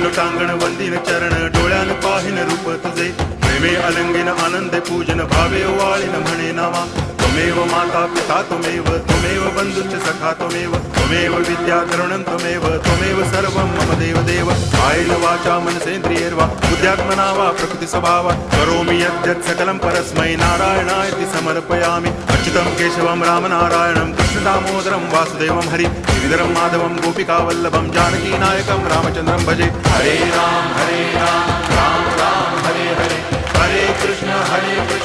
लोटांगण वंदिन चरण डोळ्यान पाहिन रूप तुझे प्रेमे अलंगिन आनंदे पूजन भावे वाळीन म्हणे नामा त्वमेव माता पिता त्वमेव बंधुश्च सखा त्वमेव विद्या द्रवणं त्वमेव सर्वं मम देव कायेन वाचा मनसेन्द्रियैर्वा बुद्ध्यात्मना वा प्रकृति स्वभावात् करोमि यद्यत् सकलं परस्मै नारायणायति समर्पयामि अच्युतं केशवं रामनारायणं कृष्णदामोदरं वासुदेवं हरि गिरिधरं माधवं गोपिकावल्लभं जानकीनायकं रामचन्द्रं भजे हरे राम राम राम हरे हरे हरे कृष्ण